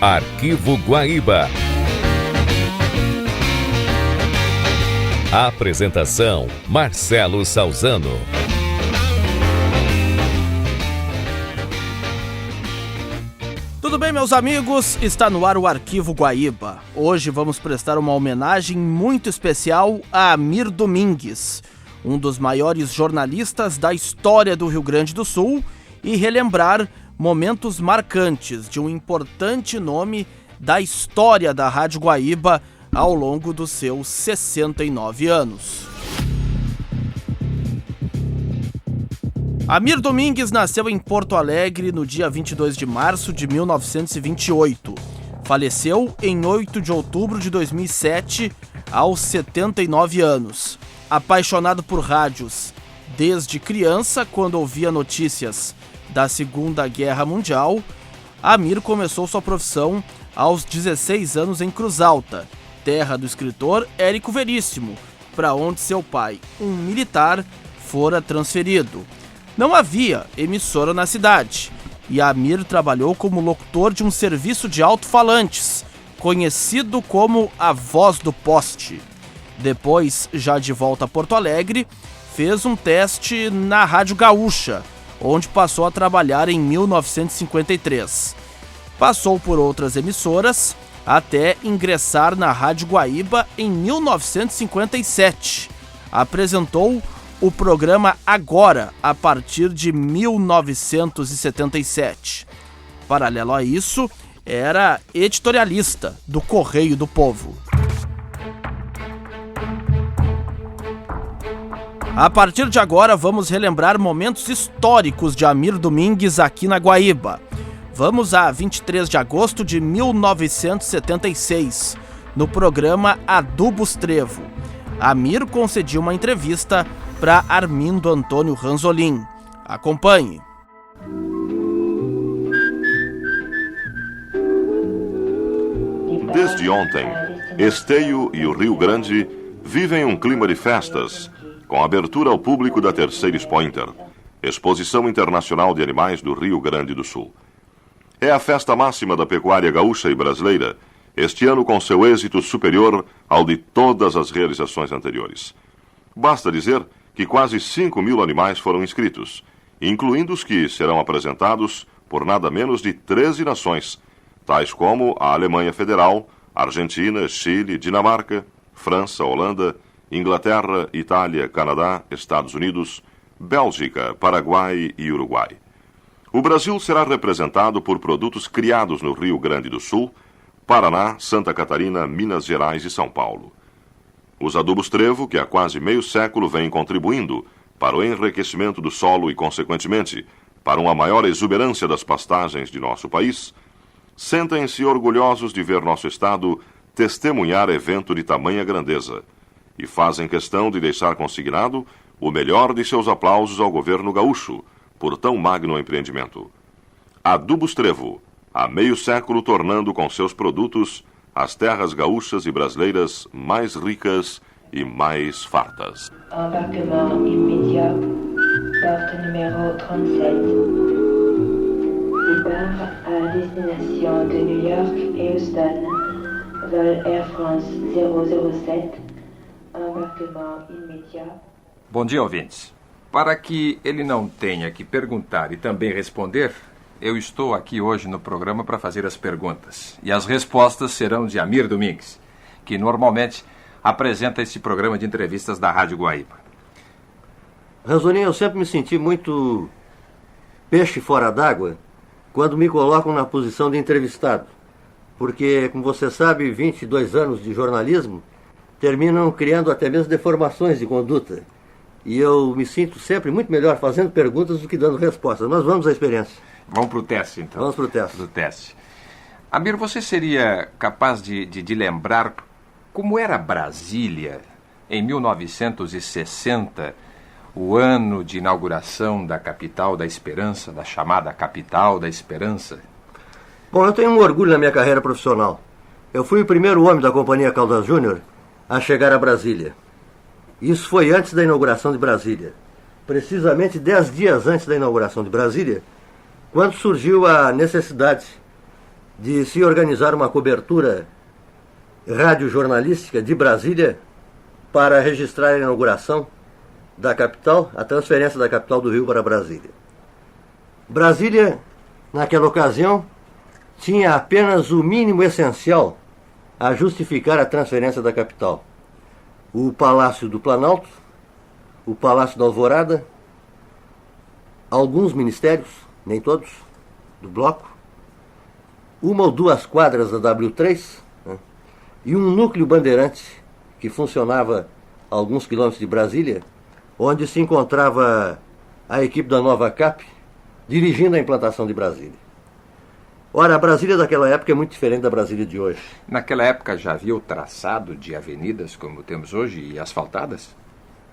Arquivo Guaíba. Apresentação: Marcelo Salzano. Tudo bem, meus amigos? Está no ar o Arquivo Guaíba. Hoje vamos prestar uma homenagem muito especial a Amir Domingues, um dos maiores jornalistas da história do Rio Grande do Sul, e relembrar momentos marcantes de um importante nome da história da Rádio Guaíba ao longo dos seus 69 anos. Amir Domingues nasceu em Porto Alegre no dia 22 de março de 1928. Faleceu em 8 de outubro de 2007, aos 79 anos. Apaixonado por rádios desde criança, quando ouvia notícias da Segunda Guerra Mundial, Amir começou sua profissão aos 16 anos em Cruz Alta, terra do escritor Érico Veríssimo, para onde seu pai, um militar, fora transferido. Não havia emissora na cidade, e Amir trabalhou como locutor de um serviço de alto-falantes, conhecido como a Voz do Poste. Depois, já de volta a Porto Alegre, fez um teste na Rádio Gaúcha, onde passou a trabalhar em 1953. Passou por outras emissoras, até ingressar na Rádio Guaíba em 1957. Apresentou o programa Agora, a partir de 1977. Paralelo a isso, era editorialista do Correio do Povo. A partir de agora, vamos relembrar momentos históricos de Amir Domingues aqui na Guaíba. Vamos a 23 de agosto de 1976, no programa Adubos Trevo. Amir concediu uma entrevista para Armindo Antônio Ranzolin. Acompanhe. Desde ontem, Esteio e o Rio Grande vivem um clima de festas, com abertura ao público da Terceira Expo Inter, Exposição Internacional de Animais do Rio Grande do Sul. É a festa máxima da pecuária gaúcha e brasileira, este ano com seu êxito superior ao de todas as realizações anteriores. Basta dizer que quase 5.000 animais foram inscritos, incluindo os que serão apresentados por nada menos de 13 nações, tais como a Alemanha Federal, Argentina, Chile, Dinamarca, França, Holanda, Inglaterra, Itália, Canadá, Estados Unidos, Bélgica, Paraguai e Uruguai. O Brasil será representado por produtos criados no Rio Grande do Sul, Paraná, Santa Catarina, Minas Gerais e São Paulo. Os adubos trevo, que há quase meio século vêm contribuindo para o enriquecimento do solo e, consequentemente, para uma maior exuberância das pastagens de nosso país, sentem-se orgulhosos de ver nosso Estado testemunhar evento de tamanha grandeza e fazem questão de deixar consignado o melhor de seus aplausos ao governo gaúcho por tão magno empreendimento. Adubos Trevo, há meio século tornando com seus produtos as terras gaúchas e brasileiras mais ricas e mais fartas. Embarquement immédiat, porte numéro 37. Départ à destination de New York et Houston. Vol Air France 007. Embarquement immédiat. Bom dia, ouvintes. Para que ele não tenha que perguntar e também responder, eu estou aqui hoje no programa para fazer as perguntas. E as respostas serão de Amir Domingues, que normalmente apresenta esse programa de entrevistas da Rádio Guaíba. Ranzolin, eu sempre me senti muito peixe fora d'água quando me colocam na posição de entrevistado. Porque, como você sabe, 22 anos de jornalismo terminam criando até mesmo deformações de conduta. E eu me sinto sempre muito melhor fazendo perguntas do que dando respostas. Mas vamos à experiência. Vamos para o teste, então. Vamos para o teste. Do teste. Amir, você seria capaz de lembrar como era Brasília em 1960, o ano de inauguração da Capital da Esperança, da chamada Capital da Esperança? Bom, eu tenho um orgulho na minha carreira profissional. Eu fui o primeiro homem da Companhia Caldas Júnior a chegar a Brasília. Isso foi antes da inauguração de Brasília. Precisamente 10 dias antes da inauguração de Brasília, quando surgiu a necessidade de se organizar uma cobertura radiojornalística de Brasília para registrar a inauguração da capital, a transferência da capital do Rio para Brasília. Brasília, naquela ocasião, tinha apenas o mínimo essencial a justificar a transferência da capital: o Palácio do Planalto, o Palácio da Alvorada, alguns ministérios, nem todos, do bloco, uma ou duas quadras da W3, né, e um núcleo bandeirante que funcionava a alguns quilômetros de Brasília, onde se encontrava a equipe da Nova Cap dirigindo a implantação de Brasília. Ora, a Brasília daquela época é muito diferente da Brasília de hoje. Naquela época já havia o traçado de avenidas como temos hoje e asfaltadas?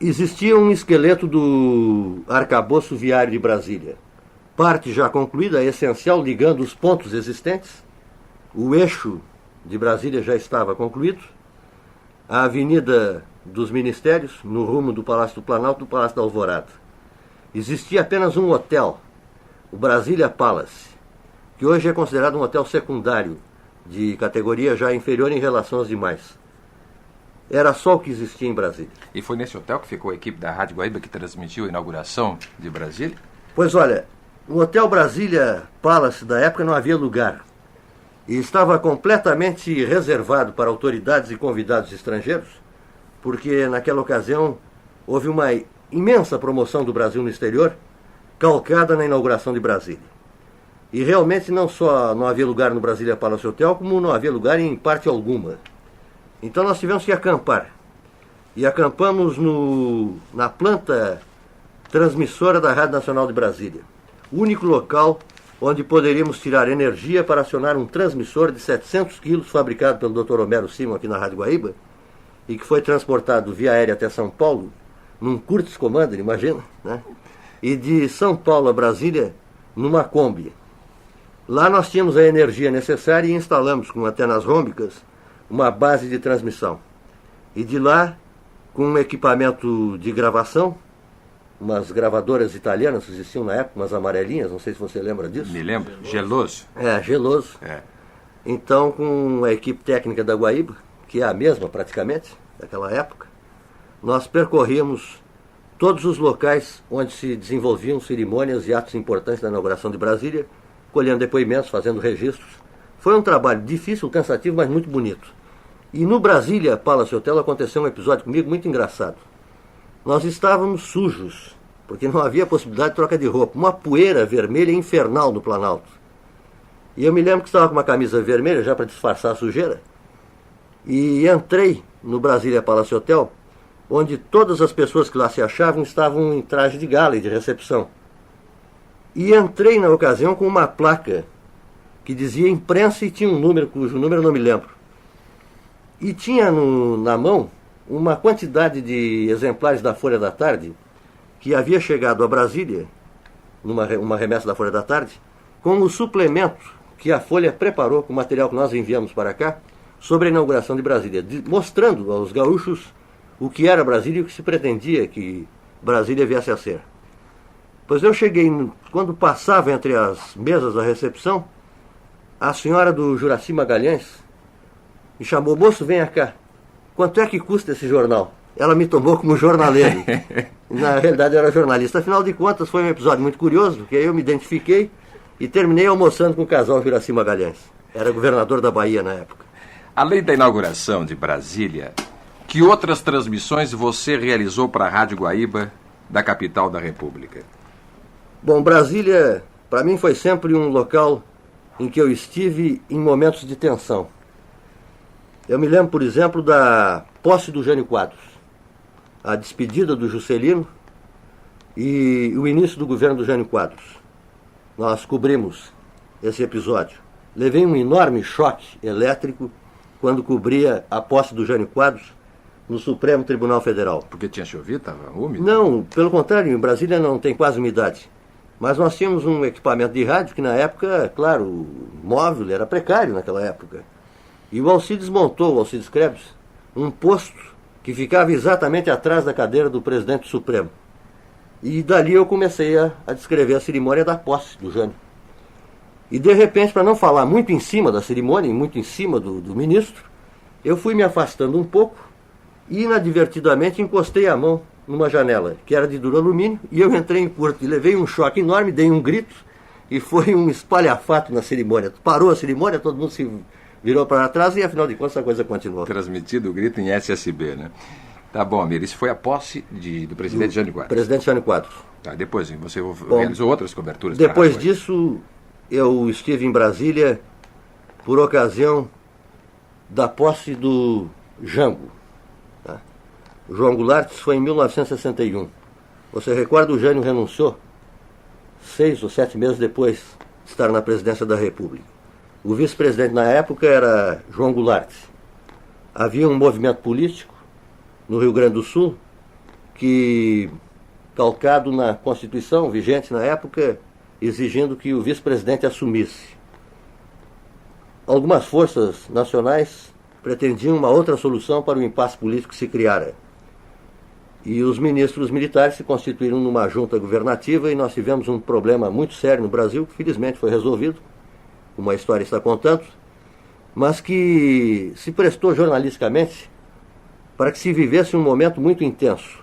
Existia um esqueleto do arcabouço viário de Brasília. Parte já concluída, essencial, ligando os pontos existentes. O eixo de Brasília já estava concluído. A Avenida dos Ministérios, no rumo do Palácio do Planalto, do Palácio da Alvorada. Existia apenas um hotel, o Brasília Palace, que hoje é considerado um hotel secundário, de categoria já inferior em relação aos demais. Era só o que existia em Brasília. E foi nesse hotel que ficou a equipe da Rádio Guaíba que transmitiu a inauguração de Brasília? Pois olha, no Hotel Brasília Palace da época não havia lugar. E estava completamente reservado para autoridades e convidados estrangeiros, porque naquela ocasião houve uma imensa promoção do Brasil no exterior, calcada na inauguração de Brasília. E realmente não só não havia lugar no Brasília Palace Hotel, como não havia lugar em parte alguma. Então nós tivemos que acampar. E acampamos na planta transmissora da Rádio Nacional de Brasília. O único local onde poderíamos tirar energia para acionar um transmissor de 700 quilos, fabricado pelo Dr. Homero Simon aqui na Rádio Guaíba, e que foi transportado via aérea até São Paulo, num Curtis Commander, imagina, né? E de São Paulo a Brasília, numa Kombi. Lá nós tínhamos a energia necessária e instalamos, com antenas rômbicas, uma base de transmissão. E de lá, com um equipamento de gravação, umas gravadoras italianas que existiam na época, umas amarelinhas, não sei se você lembra disso. Me lembro, Geloso. Geloso. É. Então, com a equipe técnica da Guaíba, que é a mesma praticamente, daquela época, nós percorríamos todos os locais onde se desenvolviam cerimônias e atos importantes da inauguração de Brasília, colhendo depoimentos, fazendo registros. Foi um trabalho difícil, cansativo, mas muito bonito. E no Brasília Palace Hotel aconteceu um episódio comigo muito engraçado. Nós estávamos sujos, porque não havia possibilidade de troca de roupa. Uma poeira vermelha infernal no Planalto. E eu me lembro que estava com uma camisa vermelha, já para disfarçar a sujeira. E entrei no Brasília Palace Hotel, onde todas as pessoas que lá se achavam estavam em traje de gala e de recepção. E entrei na ocasião com uma placa que dizia imprensa e tinha um número, cujo número eu não me lembro. E tinha na mão uma quantidade de exemplares da Folha da Tarde que havia chegado a Brasília, uma remessa da Folha da Tarde, com o suplemento que a Folha preparou com o material que nós enviamos para cá sobre a inauguração de Brasília, mostrando aos gaúchos o que era Brasília e o que se pretendia que Brasília viesse a ser. Pois eu cheguei, quando passava entre as mesas da recepção, a senhora do Juraci Magalhães me chamou: moço, venha cá, quanto é que custa esse jornal? Ela me tomou como jornaleiro. Na realidade eu era jornalista. Afinal de contas foi um episódio muito curioso, porque eu me identifiquei e terminei almoçando com o casal Juraci Magalhães. Era governador da Bahia na época. Além da inauguração de Brasília, que outras transmissões você realizou para a Rádio Guaíba, da capital da República? Bom, Brasília, para mim, foi sempre um local em que eu estive em momentos de tensão. Eu me lembro, por exemplo, da posse do Jânio Quadros, a despedida do Juscelino e o início do governo do Jânio Quadros. Nós cobrimos esse episódio. Levei um enorme choque elétrico quando cobria a posse do Jânio Quadros no Supremo Tribunal Federal. Porque tinha chovido? Estava úmido? Não, pelo contrário, em Brasília não tem quase umidade. Mas nós tínhamos um equipamento de rádio que na época, claro, o móvel era precário naquela época. E o Alcides montou, o Alcides Krebs, um posto que ficava exatamente atrás da cadeira do presidente Supremo. E dali eu comecei a descrever a cerimônia da posse do Jânio. E de repente, para não falar muito em cima da cerimônia, e muito em cima do ministro, eu fui me afastando um pouco e inadvertidamente encostei a mão numa janela, que era de duralumínio, e eu entrei em curto e levei um choque enorme, dei um grito e foi um espalhafato na cerimônia. Parou a cerimônia, todo mundo se virou para trás e afinal de contas a coisa continuou. Transmitido o grito em SSB, né? Tá bom, Amir, isso foi a posse do presidente Jânio Quadros. Presidente Jânio Quadros. Tá, depois você realizou outras coberturas? Depois disso, eu estive em Brasília por ocasião da posse do Jango. Tá? O João Goulart foi em 1961. Você recorda, o Jânio renunciou 6 ou 7 meses depois de estar na presidência da República. O vice-presidente na época era João Goulart. Havia um movimento político no Rio Grande do Sul que, calcado na Constituição vigente na época, exigindo que o vice-presidente assumisse. Algumas forças nacionais pretendiam uma outra solução para o impasse político que se criara. E os ministros militares se constituíram numa junta governativa e nós tivemos um problema muito sério no Brasil, que felizmente foi resolvido, como a história está contando, mas que se prestou jornalisticamente para que se vivesse um momento muito intenso.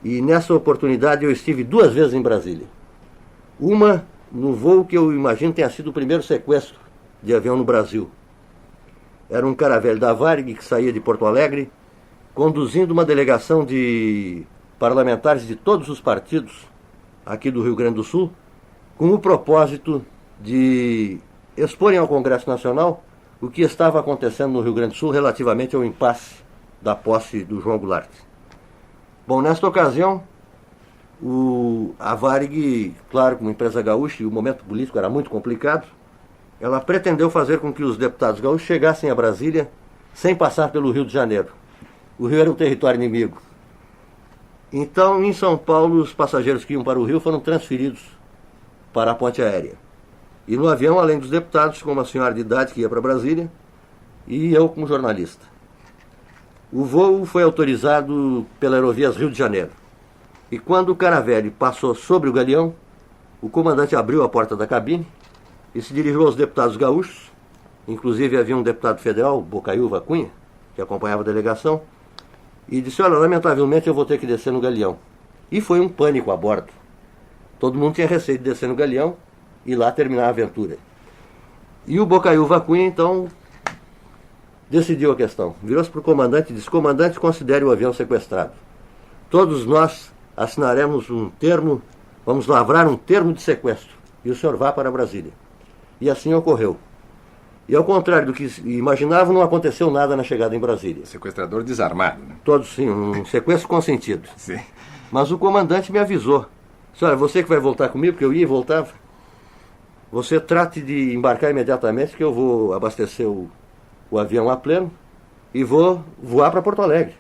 E nessa oportunidade eu estive 2 vezes em Brasília. Uma no voo que eu imagino tenha sido o primeiro sequestro de avião no Brasil. Era um Caravelle da Varig que saía de Porto Alegre, conduzindo uma delegação de parlamentares de todos os partidos aqui do Rio Grande do Sul, com o propósito de exporem ao Congresso Nacional o que estava acontecendo no Rio Grande do Sul relativamente ao impasse da posse do João Goulart. Bom, nesta ocasião, a Varig, claro, como empresa gaúcha, e o momento político era muito complicado, ela pretendeu fazer com que os deputados gaúchos chegassem a Brasília sem passar pelo Rio de Janeiro. O Rio era um território inimigo. Então, em São Paulo, os passageiros que iam para o Rio foram transferidos para a ponte aérea. E no avião, além dos deputados, com uma senhora de idade que ia para Brasília, e eu como jornalista. O voo foi autorizado pela Aerovias Rio de Janeiro. E quando o Caravelle passou sobre o galeão, o comandante abriu a porta da cabine e se dirigiu aos deputados gaúchos. Inclusive havia um deputado federal, Bocaiúva Cunha, que acompanhava a delegação, e disse: olha, lamentavelmente eu vou ter que descer no galeão. E foi um pânico a bordo. Todo mundo tinha receio de descer no galeão e lá terminar a aventura. E o Bocaiúva Cunha, então, decidiu a questão. Virou-se para o comandante e disse: comandante, considere o avião sequestrado. Todos nós assinaremos um termo, vamos lavrar um termo de sequestro, e o senhor vá para Brasília. E assim ocorreu. E ao contrário do que imaginavam, não aconteceu nada na chegada em Brasília. Sequestrador desarmado, né? Todos, sim, um sequestro consentido. Sim. Mas o comandante me avisou: senhora, você que vai voltar comigo, porque eu ia e voltava, você trate de embarcar imediatamente, que eu vou abastecer o avião a pleno e vou voar para Porto Alegre.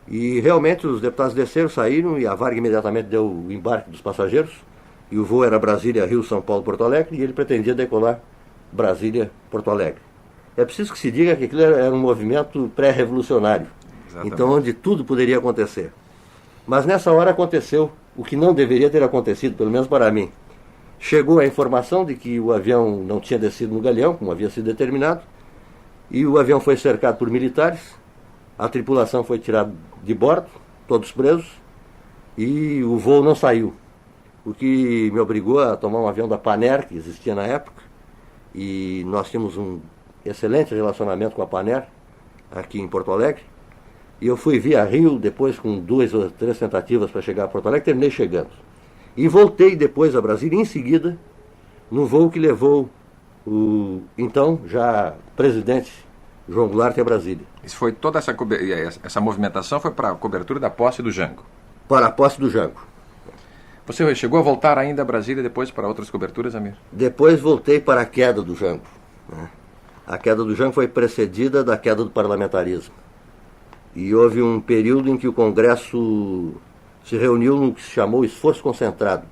E realmente os deputados desceram, saíram, e a Varig imediatamente deu o embarque dos passageiros, e o voo era Brasília, Rio, São Paulo, Porto Alegre, e ele pretendia decolar Brasília, Porto Alegre. É preciso que se diga que aquilo era um movimento pré-revolucionário, então onde tudo poderia acontecer. Mas nessa hora aconteceu o que não deveria ter acontecido, pelo menos para mim. Chegou a informação de que o avião não tinha descido no galeão, como havia sido determinado, e o avião foi cercado por militares, a tripulação foi tirada de bordo, todos presos, e o voo não saiu. O que me obrigou a tomar um avião da Panair, que existia na época, e nós tínhamos um excelente relacionamento com a Panair, aqui em Porto Alegre, e eu fui via Rio, depois com 2 ou 3 tentativas para chegar a Porto Alegre, terminei chegando. E voltei depois a Brasília, em seguida, no voo que levou o então já presidente João Goulart a Brasília. Isso foi toda essa movimentação foi para a cobertura da posse do Jango? Para a posse do Jango. Você chegou a voltar ainda a Brasília depois para outras coberturas, Amir? Depois voltei para a queda do Jango. A queda do Jango foi precedida da queda do parlamentarismo. E houve um período em que o Congresso se reuniu no que se chamou esforço concentrado,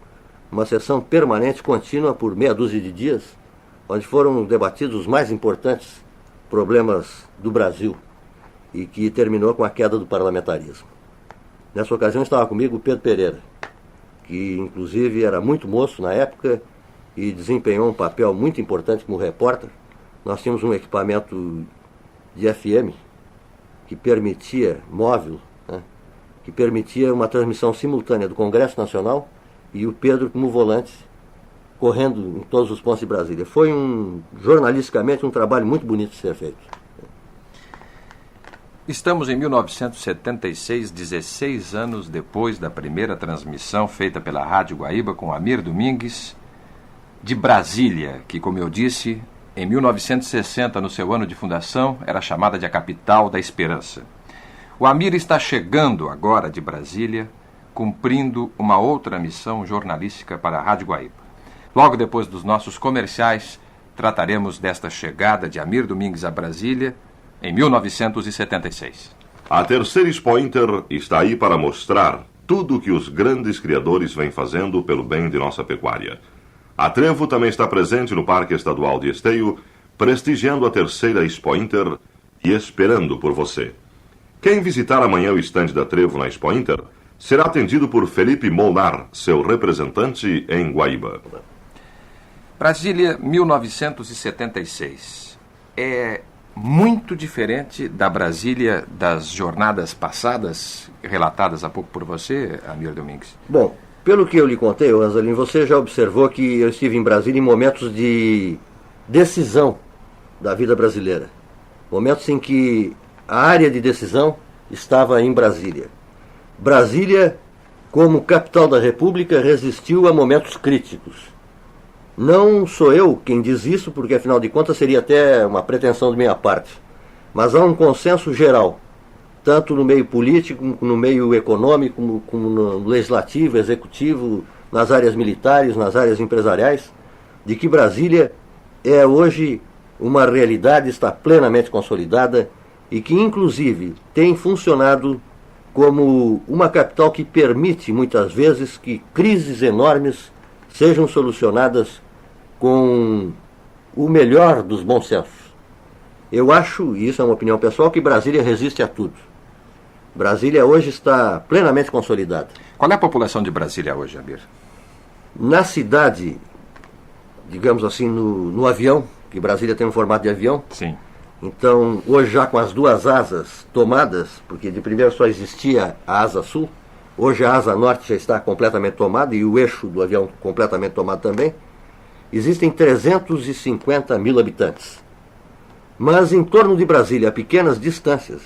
uma sessão permanente, contínua, por meia dúzia de dias, onde foram debatidos os mais importantes problemas do Brasil e que terminou com a queda do parlamentarismo. Nessa ocasião estava comigo o Pedro Pereira, que inclusive era muito moço na época e desempenhou um papel muito importante como repórter. Nós tínhamos um equipamento de FM que permitia, móvel, né, que permitia uma transmissão simultânea do Congresso Nacional e o Pedro como volante, correndo em todos os pontos de Brasília. Foi jornalisticamente um trabalho muito bonito de ser feito. Estamos em 1976, 16 anos depois da primeira transmissão feita pela Rádio Guaíba com Amir Domingues, de Brasília, que, como eu disse, em 1960, no seu ano de fundação, era chamada de a capital da esperança. O Amir está chegando agora de Brasília, cumprindo uma outra missão jornalística para a Rádio Guaíba. Logo depois dos nossos comerciais, trataremos desta chegada de Amir Domingues a Brasília em 1976. A Terceira Expo Inter está aí para mostrar tudo o que os grandes criadores vêm fazendo pelo bem de nossa pecuária. A Trevo também está presente no Parque Estadual de Esteio, prestigiando a Terceira Expo Inter e esperando por você. Quem visitar amanhã o estande da Trevo na Expo Inter será atendido por Felipe Molnar, seu representante em Guaíba. Brasília, 1976. É muito diferente da Brasília das jornadas passadas, relatadas há pouco por você, Amir Domingues? Bom, pelo que eu lhe contei, Rosalino, você já observou que eu estive em Brasília em momentos de decisão da vida brasileira. Momentos em que a área de decisão estava em Brasília. Brasília, como capital da República, resistiu a momentos críticos. Não sou eu quem diz isso, porque afinal de contas seria até uma pretensão de minha parte. Mas há um consenso geral, tanto no meio político, como no meio econômico, como no legislativo, executivo, nas áreas militares, nas áreas empresariais, de que Brasília é hoje uma realidade, está plenamente consolidada e que inclusive tem funcionado como uma capital que permite muitas vezes que crises enormes sejam solucionadas com o melhor dos bons sensos. Eu acho, e isso é uma opinião pessoal, que Brasília resiste a tudo. Brasília hoje está plenamente consolidada. Qual é a população de Brasília hoje, Amir? Na cidade, digamos assim, no avião, que Brasília tem um formato de avião. Sim. Então, hoje já com as duas asas tomadas, porque de primeiro só existia a asa sul, hoje a asa norte já está completamente tomada e o eixo do avião completamente tomado também. Existem 350 mil habitantes. Mas em torno de Brasília, a pequenas distâncias,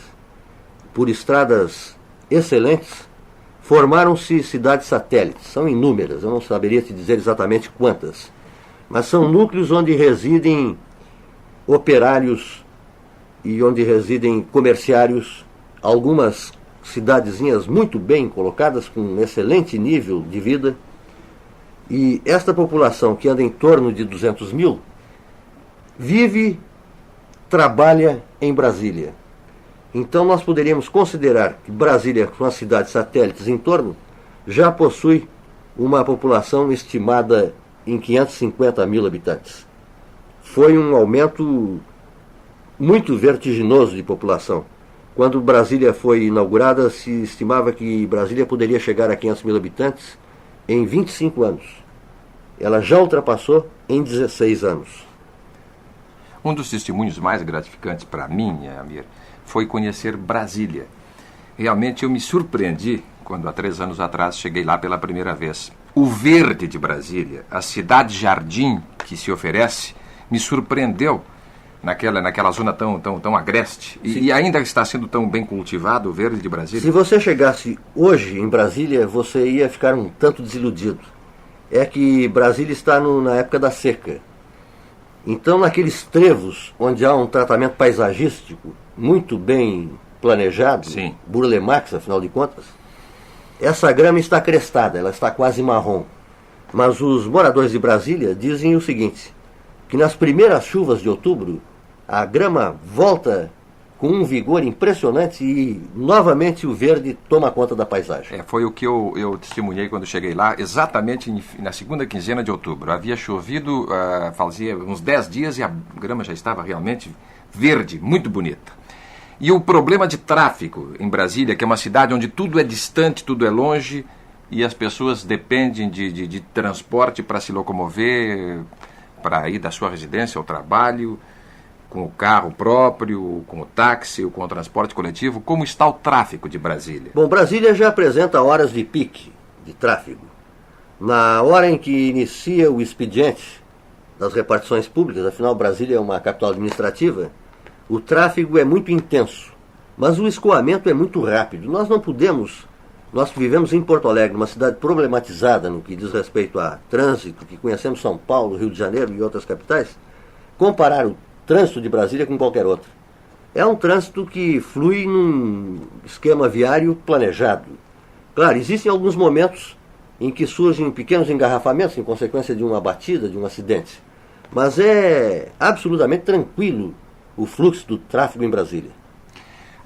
por estradas excelentes, formaram-se cidades satélites. São inúmeras, eu não saberia te dizer exatamente quantas. Mas são núcleos onde residem operários e onde residem comerciários, algumas cidadezinhas muito bem colocadas, com um excelente nível de vida. E esta população, que anda em torno de 200 mil, vive, trabalha em Brasília. Então nós poderíamos considerar que Brasília, com as cidades satélites em torno, já possui uma população estimada em 550 mil habitantes. Foi um aumento muito vertiginoso de população. Quando Brasília foi inaugurada, se estimava que Brasília poderia chegar a 500 mil habitantes em 25 anos. Ela já ultrapassou em 16 anos. Um dos testemunhos mais gratificantes para mim, Amir, foi conhecer Brasília. Realmente eu me surpreendi quando há 3 anos atrás cheguei lá pela primeira vez. O verde de Brasília, a cidade-jardim que se oferece, me surpreendeu naquela zona tão agreste. E ainda está sendo tão bem cultivado o verde de Brasília. Se você chegasse hoje em Brasília, você ia ficar um tanto desiludido. É que Brasília está na época da seca. Então, naqueles trevos onde há um tratamento paisagístico muito bem planejado, sim, Burle Marx, afinal de contas, essa grama está crestada, ela está quase marrom. Mas os moradores de Brasília dizem o seguinte, que nas primeiras chuvas de outubro, a grama volta com um vigor impressionante e novamente o verde toma conta da paisagem. Foi o que eu testemunhei quando cheguei lá, exatamente na segunda quinzena de outubro. Havia chovido, fazia uns 10 dias e a grama já estava realmente verde, muito bonita. E o problema de tráfego em Brasília, que é uma cidade onde tudo é distante, tudo é longe, e as pessoas dependem de transporte para se locomover, para ir da sua residência ao trabalho, com o carro próprio, com o táxi, ou com o transporte coletivo. Como está o tráfego de Brasília? Bom, Brasília já apresenta horas de pique de tráfego. Na hora em que inicia o expediente das repartições públicas, afinal Brasília é uma capital administrativa, o tráfego é muito intenso, mas o escoamento é muito rápido. Nós vivemos em Porto Alegre, uma cidade problematizada no que diz respeito a trânsito, que conhecemos São Paulo, Rio de Janeiro e outras capitais, comparar o trânsito de Brasília com qualquer outro. É um trânsito que flui num esquema viário planejado. Claro, existem alguns momentos em que surgem pequenos engarrafamentos em consequência de uma batida, de um acidente. Mas é absolutamente tranquilo o fluxo do tráfego em Brasília.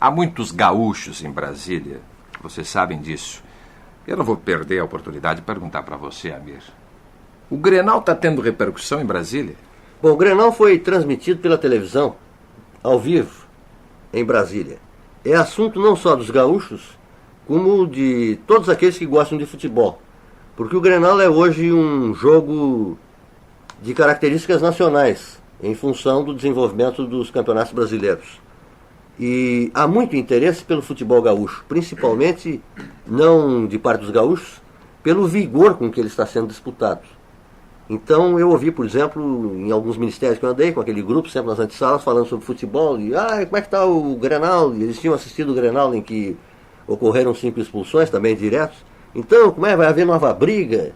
Há muitos gaúchos em Brasília, vocês sabem disso. Eu não vou perder a oportunidade de perguntar para você, Amir. O Grenal está tendo repercussão em Brasília? Bom, o Grenal foi transmitido pela televisão, ao vivo, em Brasília. É assunto não só dos gaúchos, como de todos aqueles que gostam de futebol. Porque o Grenal é hoje um jogo de características nacionais, em função do desenvolvimento dos campeonatos brasileiros. E há muito interesse pelo futebol gaúcho, principalmente, não de parte dos gaúchos, pelo vigor com que ele está sendo disputado. Então eu ouvi, por exemplo, em alguns ministérios que eu andei, com aquele grupo, sempre nas antessalas, falando sobre futebol, e como é que está o Grenal? E eles tinham assistido o Grenal em que ocorreram 5 expulsões, também diretos. Então, como é? Vai haver nova briga?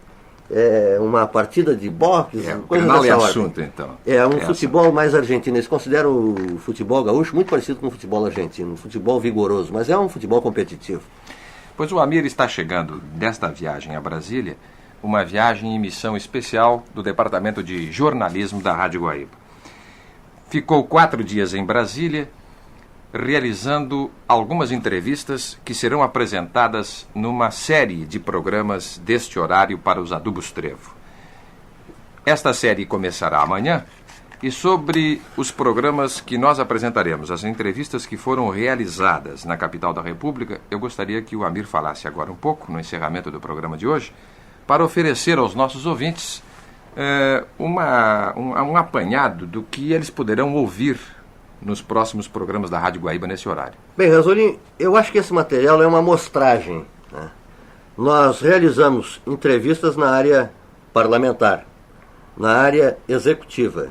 Uma partida de boxe? O Grenal é assunto, então. É um futebol mais argentino. Eles consideram o futebol gaúcho muito parecido com o futebol argentino. Um futebol vigoroso, mas é um futebol competitivo. Pois o Amir está chegando desta viagem a Brasília, uma viagem em missão especial do Departamento de Jornalismo da Rádio Guaíba. Ficou 4 dias em Brasília, realizando algumas entrevistas que serão apresentadas numa série de programas deste horário para os Adubos Trevo. Esta série começará amanhã e sobre os programas que nós apresentaremos, as entrevistas que foram realizadas na capital da República, eu gostaria que o Amir falasse agora um pouco, no encerramento do programa de hoje, para oferecer aos nossos ouvintes um apanhado do que eles poderão ouvir nos próximos programas da Rádio Guaíba nesse horário. Bem, Rasolim, eu acho que esse material é uma amostragem, né? Nós realizamos entrevistas na área parlamentar, na área executiva.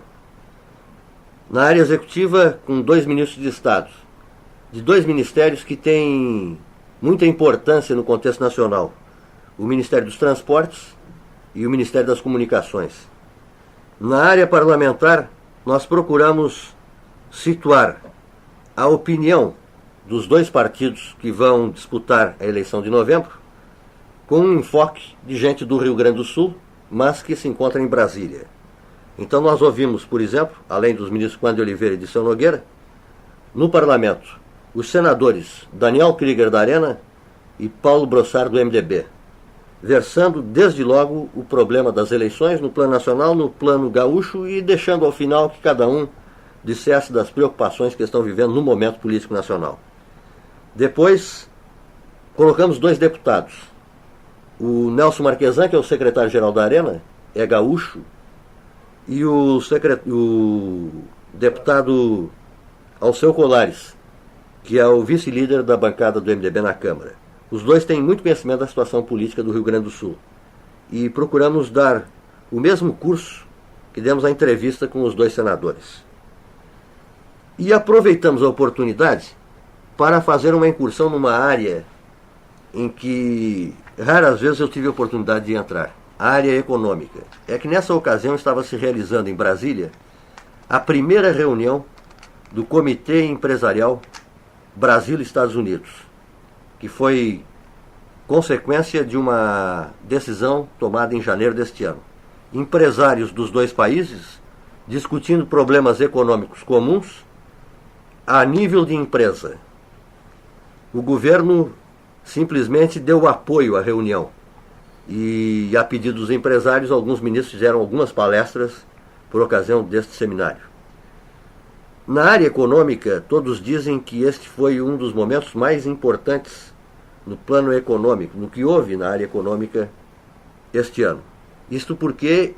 Na área executiva, com 2 ministros de Estado, de 2 ministérios que têm muita importância no contexto nacional, o Ministério dos Transportes e o Ministério das Comunicações. Na área parlamentar, nós procuramos situar a opinião dos 2 partidos que vão disputar a eleição de novembro com um enfoque de gente do Rio Grande do Sul, mas que se encontra em Brasília. Então nós ouvimos, por exemplo, além dos ministros Cândido Oliveira e Dirceu Nogueira, no parlamento, os senadores Daniel Krieger da Arena e Paulo Brossard do MDB, versando desde logo o problema das eleições no plano nacional, no plano gaúcho e deixando ao final que cada um dissesse das preocupações que estão vivendo no momento político nacional. Depois, colocamos 2 deputados. O Nelson Marquesan, que é o secretário-geral da Arena, é gaúcho, e o deputado Alceu Colares, que é o vice-líder da bancada do MDB na Câmara. Os 2 têm muito conhecimento da situação política do Rio Grande do Sul. E procuramos dar o mesmo curso que demos à entrevista com os 2 senadores. E aproveitamos a oportunidade para fazer uma incursão numa área em que raras vezes eu tive a oportunidade de entrar, a área econômica. É que nessa ocasião estava se realizando em Brasília a primeira reunião do Comitê Empresarial Brasil-Estados Unidos, que foi consequência de uma decisão tomada em janeiro deste ano. Empresários dos 2 países discutindo problemas econômicos comuns a nível de empresa. O governo simplesmente deu apoio à reunião e, a pedido dos empresários, alguns ministros fizeram algumas palestras por ocasião deste seminário. Na área econômica, todos dizem que este foi um dos momentos mais importantes no plano econômico, no que houve na área econômica este ano. Isto porque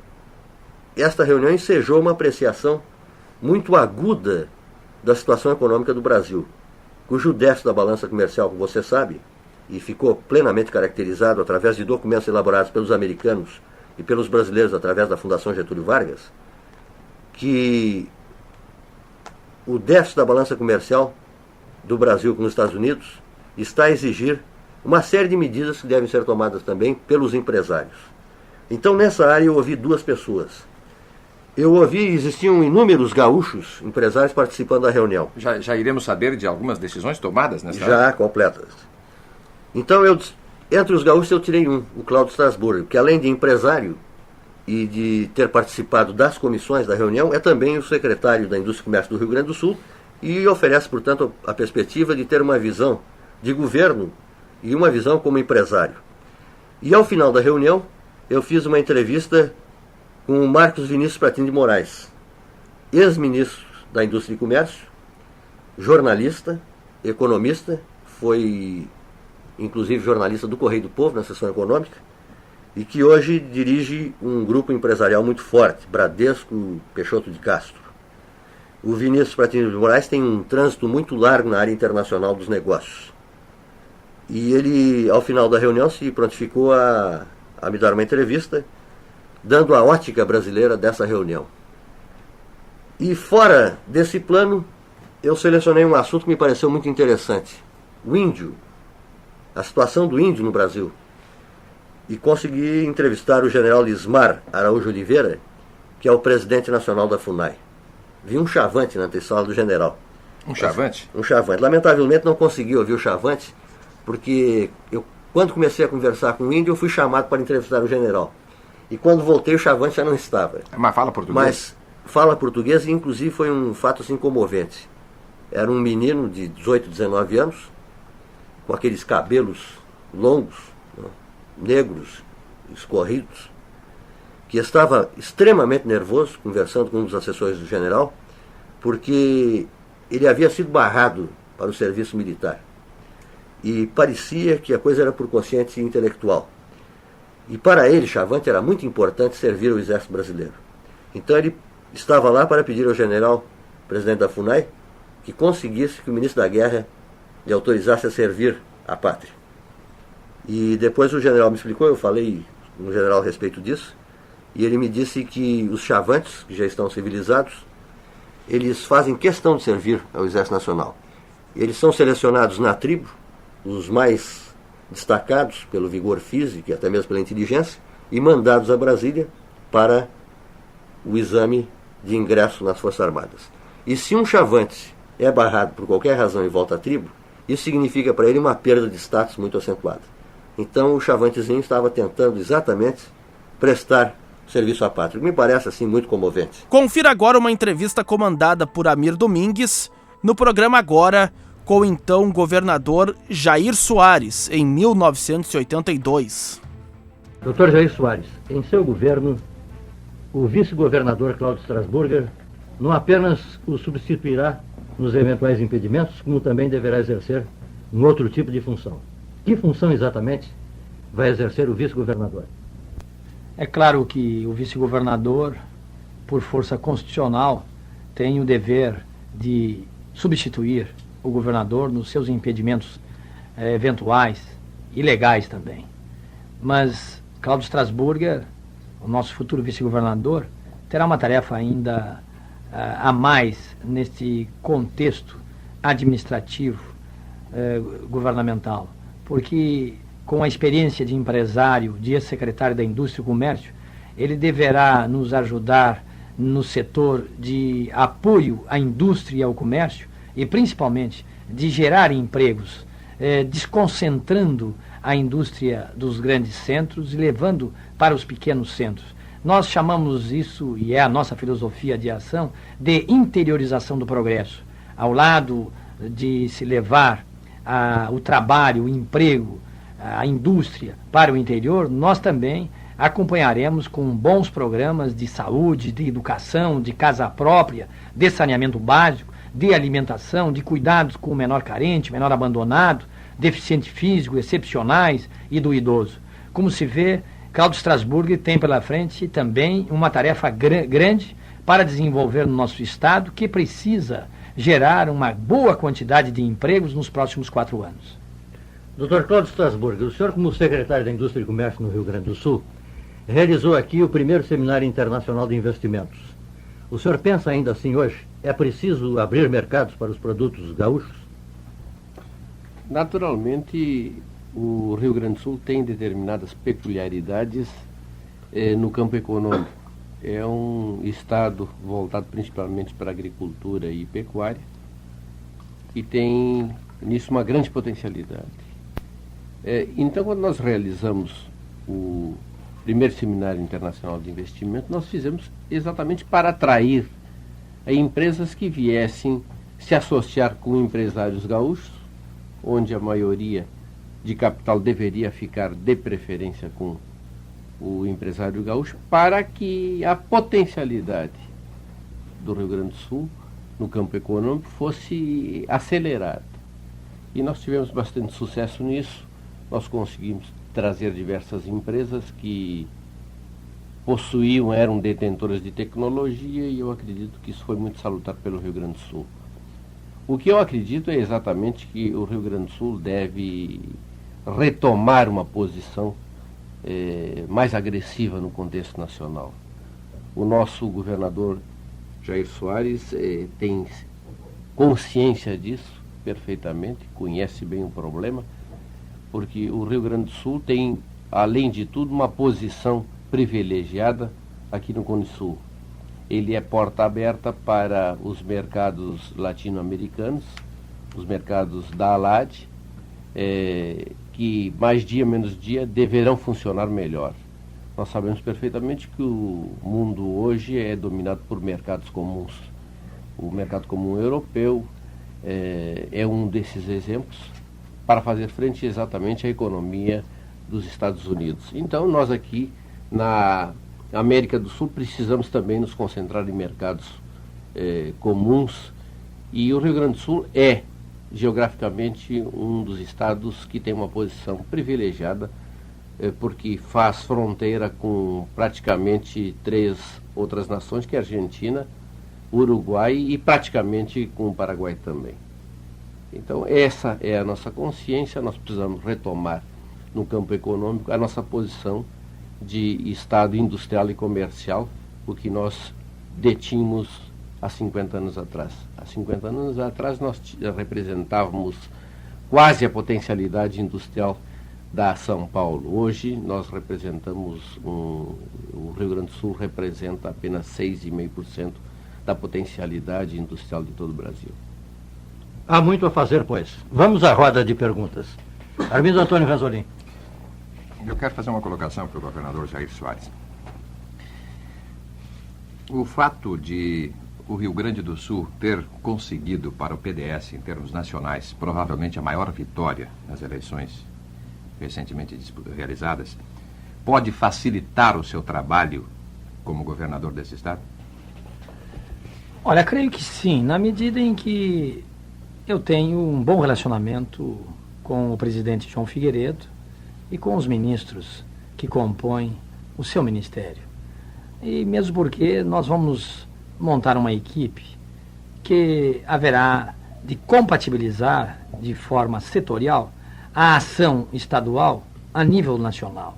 esta reunião ensejou uma apreciação muito aguda da situação econômica do Brasil, cujo déficit da balança comercial, como você sabe, e ficou plenamente caracterizado através de documentos elaborados pelos americanos e pelos brasileiros através da Fundação Getúlio Vargas, que o déficit da balança comercial do Brasil com os Estados Unidos está a exigir uma série de medidas que devem ser tomadas também pelos empresários. Então, nessa área, eu ouvi duas pessoas. Existiam inúmeros gaúchos, empresários, participando da reunião. Já iremos saber de algumas decisões tomadas nessa Já área? completas. Então, entre os gaúchos, eu tirei o Cláudio Strasburger, que além de empresário e de ter participado das comissões da reunião, é também o secretário da Indústria e Comércio do Rio Grande do Sul e oferece, portanto, a perspectiva de ter uma visão de governo e uma visão como empresário. E ao final da reunião, eu fiz uma entrevista com o Marcos Vinícius Pratini de Moraes, ex-ministro da Indústria e Comércio, jornalista, economista, foi inclusive jornalista do Correio do Povo na seção econômica, e que hoje dirige um grupo empresarial muito forte, Bradesco Peixoto de Castro. O Vinícius Pratini de Moraes tem um trânsito muito largo na área internacional dos negócios. E ele, ao final da reunião, se prontificou a me dar uma entrevista, dando a ótica brasileira dessa reunião. E fora desse plano, eu selecionei um assunto que me pareceu muito interessante. O índio, a situação do índio no Brasil. E consegui entrevistar o general Lismar Araújo Oliveira, que é o presidente nacional da FUNAI. Vi um chavante na antessala do general. Um chavante? Um chavante. Lamentavelmente não consegui ouvir o chavante, porque quando comecei a conversar com o índio, eu fui chamado para entrevistar o general. E quando voltei, o chavante já não estava. Mas fala português? Mas fala português e, inclusive, foi um fato assim comovente. Era um menino de 18, 19 anos, com aqueles cabelos longos, negros, escorridos, que estava extremamente nervoso, conversando com um dos assessores do general, porque ele havia sido barrado para o serviço militar. E parecia que a coisa era por consciência intelectual. E para ele, chavante, era muito importante servir ao exército brasileiro. Então ele estava lá para pedir ao general, presidente da FUNAI, que conseguisse que o ministro da Guerra lhe autorizasse a servir a pátria. E depois o general me explicou, eu falei com o general a respeito disso, e ele me disse que os chavantes, que já estão civilizados, eles fazem questão de servir ao Exército Nacional. Eles são selecionados na tribo, os mais destacados pelo vigor físico e até mesmo pela inteligência, e mandados a Brasília para o exame de ingresso nas Forças Armadas. E se um chavante é barrado por qualquer razão e volta à tribo, isso significa para ele uma perda de status muito acentuada. Então o chavantezinho estava tentando exatamente prestar serviço à pátria. Me parece assim muito comovente. Confira agora uma entrevista comandada por Amir Domingues no programa Agora com o então governador Jair Soares, em 1982. Dr. Jair Soares, em seu governo, o vice-governador Cláudio Strasburger não apenas o substituirá nos eventuais impedimentos, como também deverá exercer um outro tipo de função. Que função exatamente vai exercer o vice-governador? É claro que o vice-governador, por força constitucional, tem o dever de substituir o governador nos seus impedimentos eventuais e legais também. Mas Cláudio Strasburger, o nosso futuro vice-governador, terá uma tarefa ainda a mais neste contexto administrativo governamental, porque com a experiência de empresário, de ex-secretário da Indústria e Comércio, ele deverá nos ajudar no setor de apoio à indústria e ao comércio e principalmente de gerar empregos, desconcentrando a indústria dos grandes centros e levando para os pequenos centros. Nós chamamos isso, e é a nossa filosofia de ação, de interiorização do progresso. Ao lado de se levar o trabalho, o emprego, a indústria para o interior, nós também acompanharemos com bons programas de saúde, de educação, de casa própria, de saneamento básico, de alimentação, de cuidados com o menor carente, menor abandonado, deficiente físico, excepcionais e do idoso. Como se vê, Cláudio Strasburger tem pela frente também uma tarefa grande para desenvolver no nosso Estado, que precisa gerar uma boa quantidade de empregos nos próximos 4 anos. Dr. Cláudio Strasburger, o senhor, como secretário da Indústria e Comércio no Rio Grande do Sul, realizou aqui o primeiro Seminário Internacional de Investimentos. O senhor pensa ainda assim hoje? É preciso abrir mercados para os produtos gaúchos? Naturalmente, o Rio Grande do Sul tem determinadas peculiaridades no campo econômico. É um estado voltado principalmente para a agricultura e pecuária e tem nisso uma grande potencialidade. Então, quando nós realizamos o primeiro Seminário Internacional de Investimento, nós fizemos exatamente para atrair empresas que viessem se associar com empresários gaúchos, onde a maioria de capital deveria ficar de preferência com o empresário gaúcho, para que a potencialidade do Rio Grande do Sul no campo econômico fosse acelerada. E nós tivemos bastante sucesso nisso. Nós conseguimos trazer diversas empresas que eram detentoras de tecnologia, e eu acredito que isso foi muito salutar pelo Rio Grande do Sul. O que eu acredito é exatamente que o Rio Grande do Sul deve retomar uma posição mais agressiva no contexto nacional. O nosso governador Jair Soares tem consciência disso perfeitamente, conhece bem o problema, porque o Rio Grande do Sul tem, além de tudo, uma posição privilegiada aqui no Cone Sul. Ele é porta aberta para os mercados latino-americanos, os mercados da ALAD, que mais dia menos dia deverão funcionar melhor. Nós sabemos perfeitamente que o mundo hoje é dominado por mercados comuns. O mercado comum europeu é um desses exemplos para fazer frente exatamente à economia dos Estados Unidos. Então, nós aqui na América do Sul precisamos também nos concentrar em mercados comuns, e o Rio Grande do Sul é geograficamente um dos estados que tem uma posição privilegiada, porque faz fronteira com praticamente 3 outras nações, que é a Argentina, Uruguai e praticamente com o Paraguai também. Então, essa é a nossa consciência. Nós precisamos retomar no campo econômico a nossa posição de estado industrial e comercial, o que nós detínhamos há 50 anos atrás. Há 50 anos atrás nós representávamos quase a potencialidade industrial da São Paulo. Hoje nós representamos, o Rio Grande do Sul representa apenas 6,5% da potencialidade industrial de todo o Brasil. Há muito a fazer, pois. Vamos à roda de perguntas. Armindo Antônio Ranzolin. Eu quero fazer uma colocação para o governador Jair Soares. O fato de o Rio Grande do Sul ter conseguido para o PDS, em termos nacionais, provavelmente a maior vitória nas eleições recentemente realizadas, pode facilitar o seu trabalho como governador desse estado? Olha, creio que sim, na medida em que eu tenho um bom relacionamento com o presidente João Figueiredo e com os ministros que compõem o seu ministério. E mesmo porque nós vamos montar uma equipe que haverá de compatibilizar de forma setorial a ação estadual a nível nacional.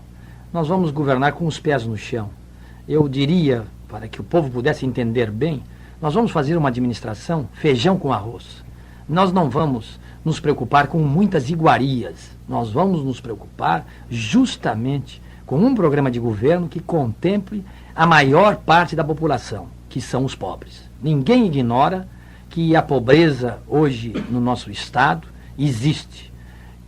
Nós vamos governar com os pés no chão. Eu diria, para que o povo pudesse entender bem, nós vamos fazer uma administração feijão com arroz. Nós não vamos nos preocupar com muitas iguarias. Nós vamos nos preocupar justamente com um programa de governo que contemple a maior parte da população, que são os pobres. Ninguém ignora que a pobreza hoje no nosso estado existe.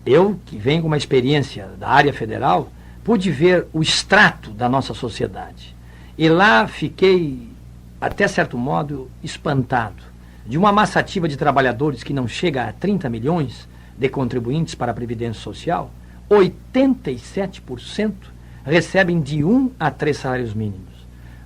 Eu, que venho com uma experiência da área federal, pude ver o extrato da nossa sociedade. E lá fiquei, até certo modo, espantado. De uma massa ativa de trabalhadores que não chega a 30 milhões de contribuintes para a Previdência Social, 87% recebem de 1 a 3 salários mínimos.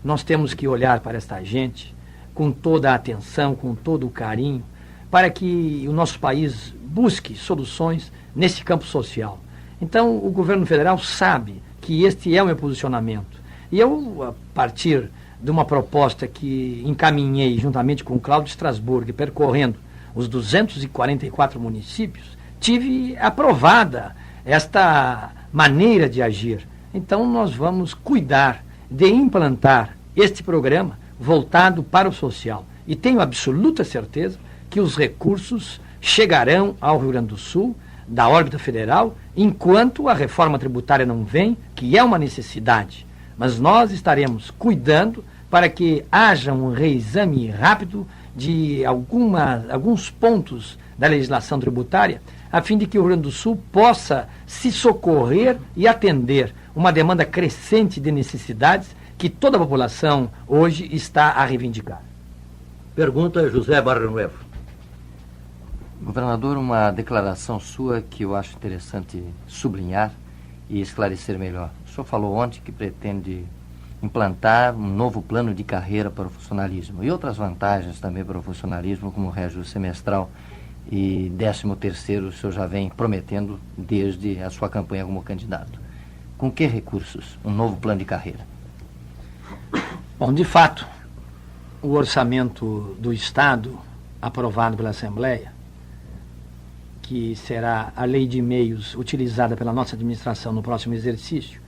Nós temos que olhar para esta gente com toda a atenção, com todo o carinho, para que o nosso país busque soluções nesse campo social. Então, o governo federal sabe que este é o meu posicionamento. E eu, a partir de uma proposta que encaminhei juntamente com o Cláudio Strasburger, percorrendo os 244 municípios, tive aprovada esta maneira de agir. Então, nós vamos cuidar de implantar este programa voltado para o social. E tenho absoluta certeza que os recursos chegarão ao Rio Grande do Sul, da órbita federal, enquanto a reforma tributária não vem, que é uma necessidade. Mas nós estaremos cuidando para que haja um reexame rápido de alguns pontos da legislação tributária, a fim de que o Rio Grande do Sul possa se socorrer e atender uma demanda crescente de necessidades que toda a população hoje está a reivindicar. Pergunta José Barrenuevo. Governador, uma declaração sua que eu acho interessante sublinhar e esclarecer melhor. O senhor falou ontem que pretende implantar um novo plano de carreira para o funcionalismo e outras vantagens também para o funcionalismo, como o reajuste semestral e 13º, o senhor já vem prometendo desde a sua campanha como candidato. Com que recursos um novo plano de carreira? Bom, de fato, o orçamento do Estado, aprovado pela Assembleia, que será a lei de meios utilizada pela nossa administração no próximo exercício,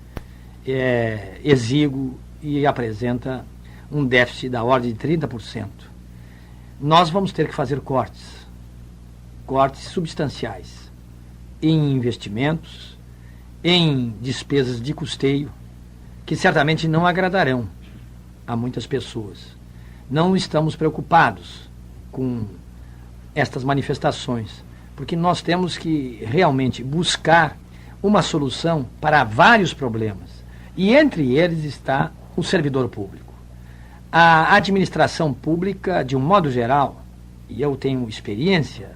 é exíguo e apresenta um déficit da ordem de 30%. Nós vamos ter que fazer cortes substanciais em investimentos, em despesas de custeio, que certamente não agradarão a muitas pessoas. Não estamos preocupados com estas manifestações, porque nós temos que realmente buscar uma solução para vários problemas. E entre eles está o servidor público. A administração pública, de um modo geral, e eu tenho experiência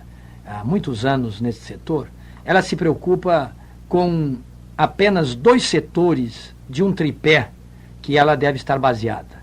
há muitos anos nesse setor, ela se preocupa com apenas 2 setores de um tripé que ela deve estar baseada.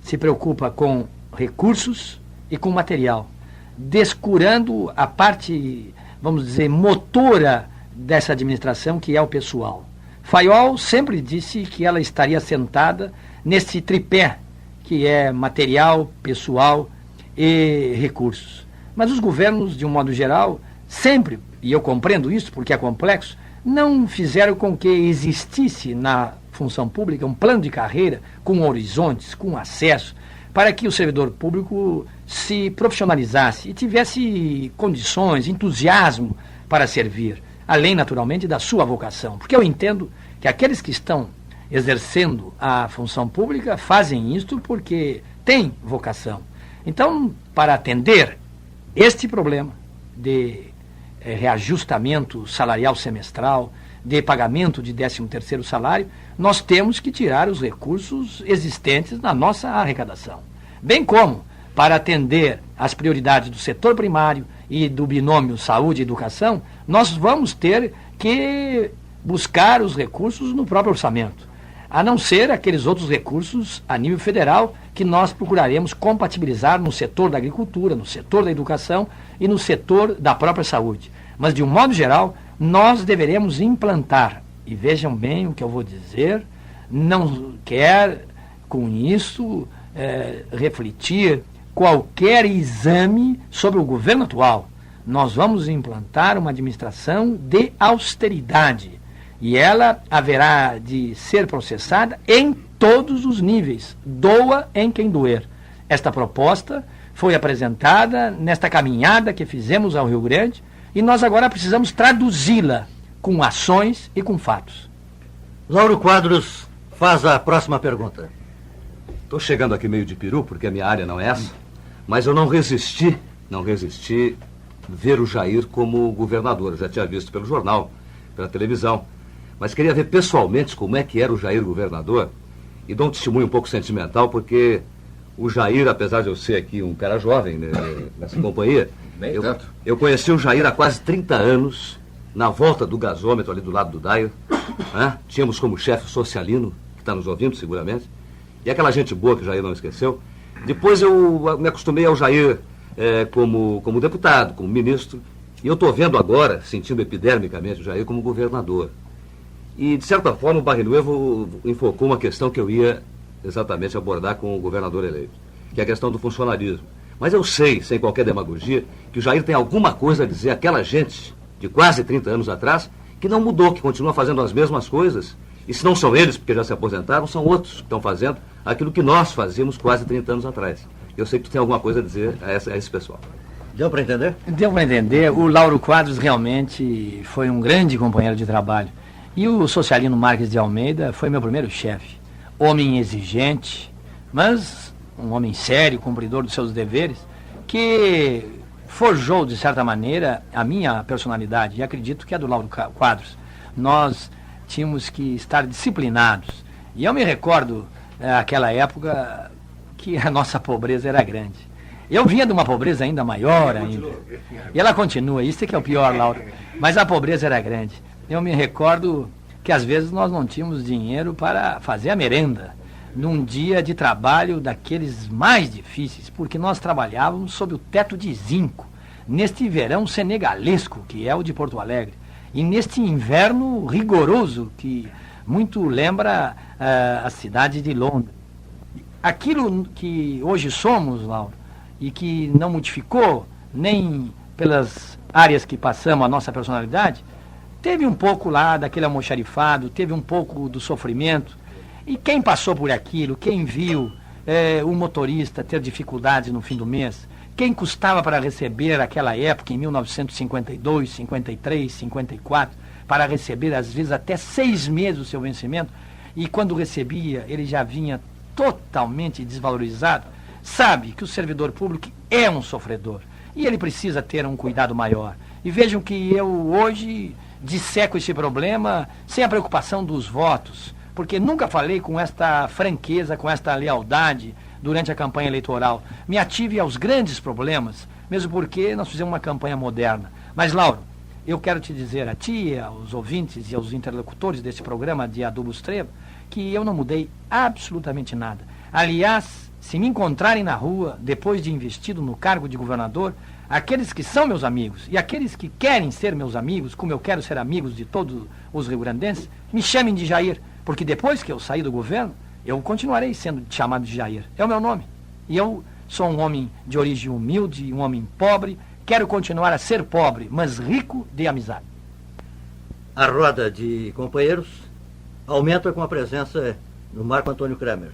Se preocupa com recursos e com material, descurando a parte, vamos dizer, motora dessa administração, que é o pessoal. Fayol sempre disse que ela estaria sentada nesse tripé, que é material, pessoal e recursos. Mas os governos, de um modo geral, sempre, e eu compreendo isso porque é complexo, não fizeram com que existisse na função pública um plano de carreira com horizontes, com acesso, para que o servidor público se profissionalizasse e tivesse condições, entusiasmo para servir, além, naturalmente, da sua vocação. Porque eu entendo que aqueles que estão exercendo a função pública fazem isto porque têm vocação. Então, para atender este problema de reajustamento salarial semestral, de pagamento de 13º salário, nós temos que tirar os recursos existentes na nossa arrecadação. Bem como, para atender às prioridades do setor primário e do binômio saúde e educação, nós vamos ter que buscar os recursos no próprio orçamento, a não ser aqueles outros recursos a nível federal que nós procuraremos compatibilizar no setor da agricultura, no setor da educação e no setor da própria saúde. Mas, de um modo geral, nós deveremos implantar, e vejam bem o que eu vou dizer, não quer com isso refletir qualquer exame sobre o governo atual. Nós vamos implantar uma administração de austeridade e ela haverá de ser processada em todos os níveis, doa em quem doer. Esta proposta foi apresentada nesta caminhada que fizemos ao Rio Grande e nós agora precisamos traduzi-la com ações e com fatos. Lauro Quadros faz a próxima pergunta. Estou chegando aqui meio de peru, porque a minha área não é essa, mas eu não resisti ver o Jair como governador. Eu já tinha visto pelo jornal, pela televisão, mas queria ver pessoalmente como é que era o Jair governador e dou um testemunho um pouco sentimental, porque o Jair, apesar de eu ser aqui um cara jovem, né, nessa companhia, eu conheci o Jair há quase 30 anos, na volta do gasômetro ali do lado do Daio, né? Tínhamos como chefe o Socialino, que está nos ouvindo seguramente, e aquela gente boa que o Jair não esqueceu. Depois eu me acostumei ao Jair como deputado, como ministro, E eu estou vendo agora, sentindo epidermicamente o Jair como governador. E, de certa forma, o Barril enfocou uma questão que eu ia exatamente abordar com o governador eleito, que é a questão do funcionalismo. Mas eu sei, sem qualquer demagogia, que o Jair tem alguma coisa a dizer àquela gente de quase 30 anos atrás que não mudou, que continua fazendo as mesmas coisas. E se não são eles, porque já se aposentaram, são outros que estão fazendo aquilo que nós fazíamos quase 30 anos atrás. Eu sei que tu tem alguma coisa a dizer a esse pessoal. Deu para entender? Deu para entender. O Lauro Quadros realmente foi um grande companheiro de trabalho. E o Socialino Marques de Almeida foi meu primeiro chefe. Homem exigente, mas um homem sério, cumpridor dos seus deveres, que forjou, de certa maneira, a minha personalidade. E acredito que a do Lauro Quadros. Nós tínhamos que estar disciplinados. E eu me recordo, naquela época, que a nossa pobreza era grande. Eu vinha de uma pobreza ainda maior ainda. E ela continua, isso é que é o pior, Lauro. Mas a pobreza era grande. Eu me recordo que às vezes nós não tínhamos dinheiro para fazer a merenda num dia de trabalho daqueles mais difíceis, porque nós trabalhávamos sob o teto de zinco, neste verão senegalesco, que é o de Porto Alegre, e neste inverno rigoroso, que muito lembra a cidade de Londres. Aquilo que hoje somos, Lauro, e que não modificou nem pelas áreas que passamos a nossa personalidade, teve um pouco lá daquele almoxarifado, teve um pouco do sofrimento. E quem passou por aquilo, quem viu o motorista ter dificuldades no fim do mês, quem custava para receber aquela época, em 1952, 53, 54, para receber às vezes até 6 meses o seu vencimento, e quando recebia ele já vinha totalmente desvalorizado, sabe que o servidor público é um sofredor e ele precisa ter um cuidado maior. E vejam que eu hoje disseco esse problema sem a preocupação dos votos, porque nunca falei com esta franqueza, com esta lealdade durante a campanha eleitoral. Me ative aos grandes problemas, mesmo porque nós fizemos uma campanha moderna. Mas, Lauro, eu quero te dizer a ti, aos ouvintes e aos interlocutores desse programa de Adubos Trevo, que eu não mudei absolutamente nada. Aliás, se me encontrarem na rua, depois de investido no cargo de governador, aqueles que são meus amigos e aqueles que querem ser meus amigos, como eu quero ser amigos de todos os rio-grandenses, me chamem de Jair, porque depois que eu sair do governo, eu continuarei sendo chamado de Jair. É o meu nome. E eu sou um homem de origem humilde, um homem pobre, quero continuar a ser pobre, mas rico de amizade. A roda de companheiros aumenta com a presença do Marco Antônio Kramer,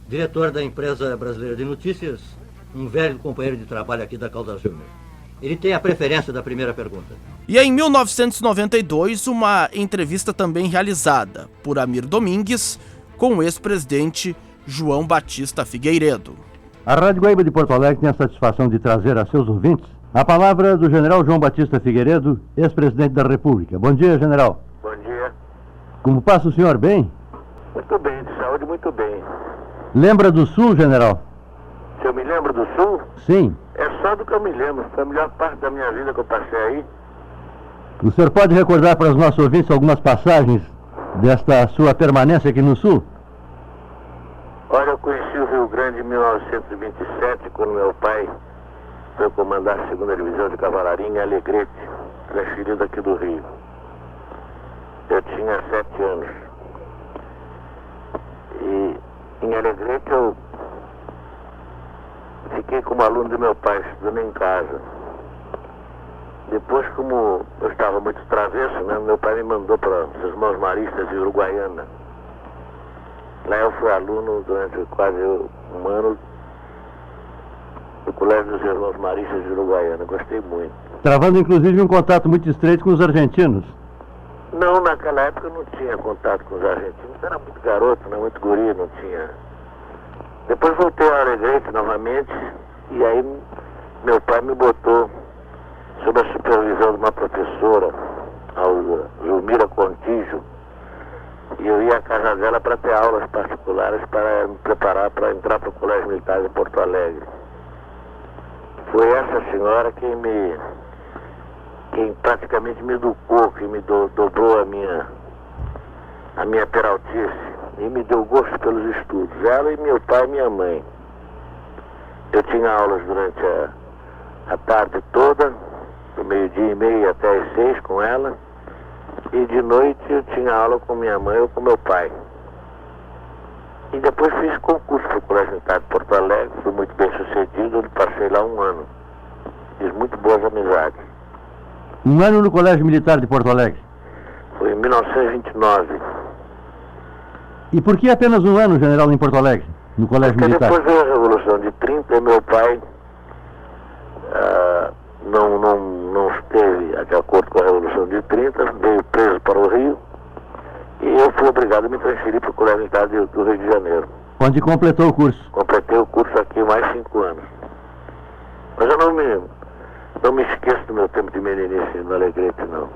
diretor da Empresa Brasileira de Notícias, um velho companheiro de trabalho aqui da Caldas Júnior. Ele tem a preferência da primeira pergunta. E em 1992, uma entrevista também realizada por Amir Domingues com o ex-presidente João Batista Figueiredo. A Rádio Guaíba de Porto Alegre tem a satisfação de trazer a seus ouvintes a palavra do general João Batista Figueiredo, ex-presidente da República. Bom dia, general. Bom dia. Como passa o senhor, bem? Muito bem, de saúde, muito bem. Lembra do Sul, general? Se eu me lembro do Sul? Sim. É só do que eu me lembro. Foi a melhor parte da minha vida que eu passei aí. O senhor pode recordar para os nossos ouvintes algumas passagens desta sua permanência aqui no Sul? Olha, eu conheci o Rio Grande em 1927, quando meu pai foi comandar a 2ª Divisão de Cavalaria em Alegrete, transferido aqui do Rio. Eu tinha 7 anos. E em Alegrete eu fiquei como aluno do meu pai, estudando em casa. Depois, como eu estava muito travesso, né, meu pai me mandou para os Irmãos Maristas de Uruguaiana. Lá eu fui aluno durante quase um ano do Colégio dos Irmãos Maristas de Uruguaiana. Gostei muito. Travando inclusive um contato muito estreito com os argentinos. Não, naquela época eu não tinha contato com os argentinos. Era muito garoto, né, muito guri, não tinha. Depois voltei ao Alegrete novamente e aí meu pai me botou sob a supervisão de uma professora, a Zulmira Contígio, e eu ia à casa dela para ter aulas particulares para me preparar para entrar para o Colégio Militar de Porto Alegre. Foi essa senhora quem praticamente me educou, que me dobrou a minha peraltice e me deu gosto pelos estudos. Ela e meu pai e minha mãe. Eu tinha aulas durante a tarde toda do meio-dia e meia até as 6 com ela, e de noite eu tinha aula com minha mãe ou com meu pai. E depois fiz concurso para o Colégio Militar de Porto Alegre, fui muito bem sucedido, eu passei lá 1 ano. Fiz muito boas amizades. 1 ano no Colégio Militar de Porto Alegre? Foi em 1929. E por que apenas 1 ano, general, em Porto Alegre, no Colégio Porque Militar? depois veio a Revolução de 30 e meu pai não esteve de acordo com a Revolução de 30, veio preso para o Rio, e eu fui obrigado a me transferir para o Colégio Militar do Rio de Janeiro. Onde completou o curso? Completei o curso aqui mais 5 anos. Mas eu não me esqueço do meu tempo de meninice no Alegrete, não.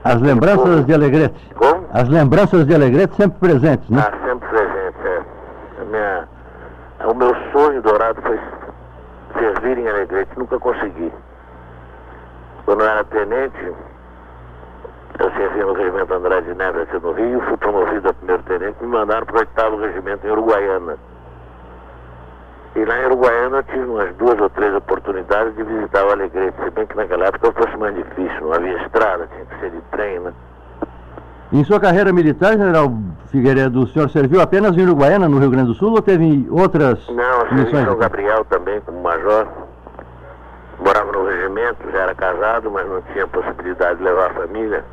As lembranças de Alegrete? Como? As lembranças de Alegrete sempre presentes, né? Ah, sempre presente, O meu sonho dourado foi servir em Alegrete, nunca consegui. Quando eu era tenente, eu servia no Regimento Andrade de Neves aqui no Rio, fui promovido a primeiro tenente, me mandaram para o 8º Regimento em Uruguaiana. E lá em Uruguaiana eu tive umas 2 ou 3 oportunidades de visitar o Alegrete, se bem que naquela época fosse mais difícil, não havia estrada, tinha que ser de trem, né? Em sua carreira militar, general Figueiredo, o senhor serviu apenas em Uruguaiana, no Rio Grande do Sul, ou teve outras Não, eu servi em missões? São Gabriel também, como major. Morava no regimento, já era casado, mas não tinha possibilidade de levar a família,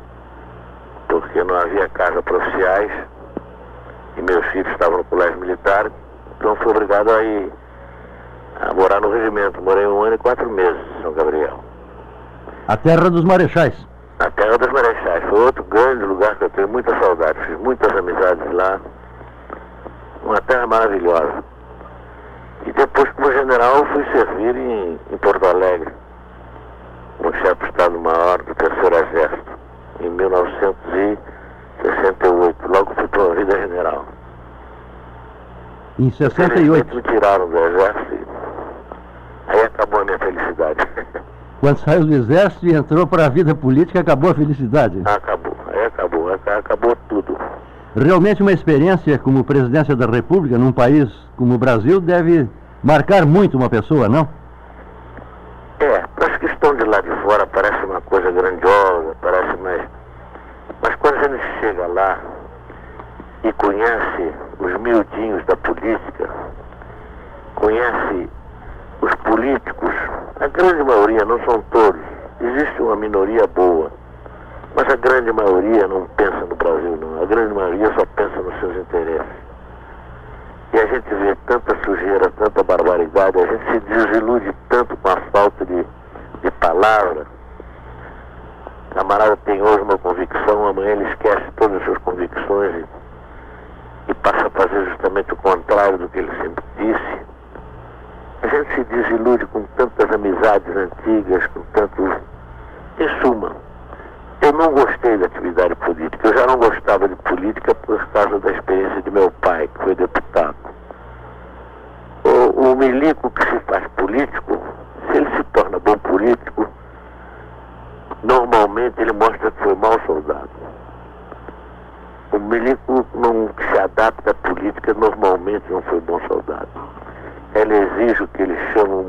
porque não havia casa para oficiais, e meus filhos estavam no colégio militar, então fui obrigado a ir a morar no regimento. Morei 1 ano e 4 meses em São Gabriel. A terra dos marechais. A Terra dos Marechais foi outro grande lugar que eu tenho muita saudade. Fiz muitas amizades lá. Uma terra maravilhosa. E depois, como general, fui servir em Porto Alegre, como chefe do Estado-Maior do 3º Exército, em 1968. Logo fui promovido a general. Em 68? Me tiraram do Exército e aí acabou a minha felicidade. Quando saiu do Exército e entrou para a vida política, acabou a felicidade? Acabou, acabou tudo. Realmente uma experiência como presidência da República num país como o Brasil deve marcar muito uma pessoa, não? Para os que estão de lá de fora parece uma coisa grandiosa, parece mais... Mas quando a gente chega lá e conhece os miudinhos da política, conhece os políticos, a grande maioria, não são todos, existe uma minoria boa, mas a grande maioria não pensa no Brasil, não. A grande maioria só pensa nos seus interesses. E a gente vê tanta sujeira, tanta barbaridade, a gente se desilude tanto com a falta de palavra. O camarada tem hoje uma convicção, amanhã ele esquece todas as suas convicções e passa a fazer justamente o contrário do que ele sempre disse. A gente se desilude com tantas amizades antigas, com tantos... Em suma, eu não gostei da atividade política. Eu já não gostava de política por causa da experiência de meu pai, que foi deputado. O milico que se faz político, se ele se torna bom político, normalmente ele mostra que foi mau soldado. O milico que se adapta à política normalmente não foi bom soldado. Ela exige o que eles chamam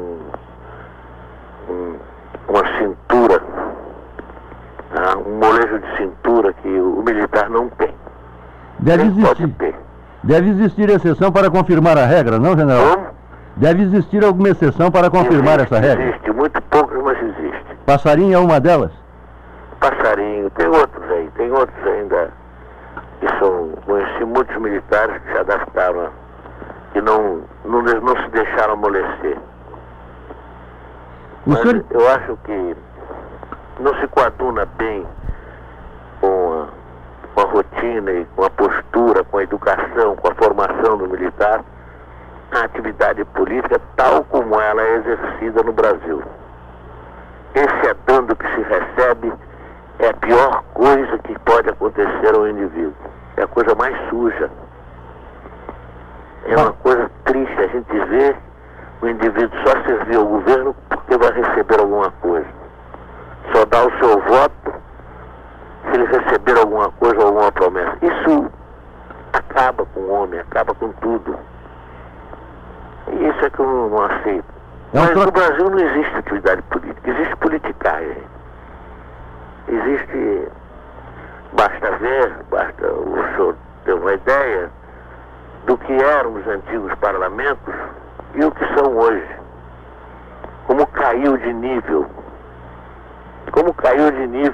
uma cintura, um molejo de cintura que o militar não tem. Deve existir exceção para confirmar a regra, não, general? Como? Deve existir alguma exceção para confirmar essa regra? Existe, muito poucas, mas existe. Passarinho é uma delas? Passarinho, tem outros ainda que são... Conheci muitos militares que se adaptaram, que não se deixaram amolecer. Mas eu acho que não se coaduna bem com a rotina e com a postura, com a educação, com a formação do militar, a atividade política tal como ela é exercida no Brasil. Esse adando que se recebe é a pior coisa que pode acontecer ao indivíduo. É a coisa mais suja. É uma coisa triste a gente ver o indivíduo só servir ao governo porque vai receber alguma coisa. Só dá o seu voto se ele receber alguma coisa ou alguma promessa. Isso acaba com o homem, acaba com tudo. E isso é que eu não aceito. Mas no Brasil não existe atividade política. existe politicagem. Existe, basta o senhor ter uma ideia do que eram os antigos parlamentos e o que são hoje. Como caiu de nível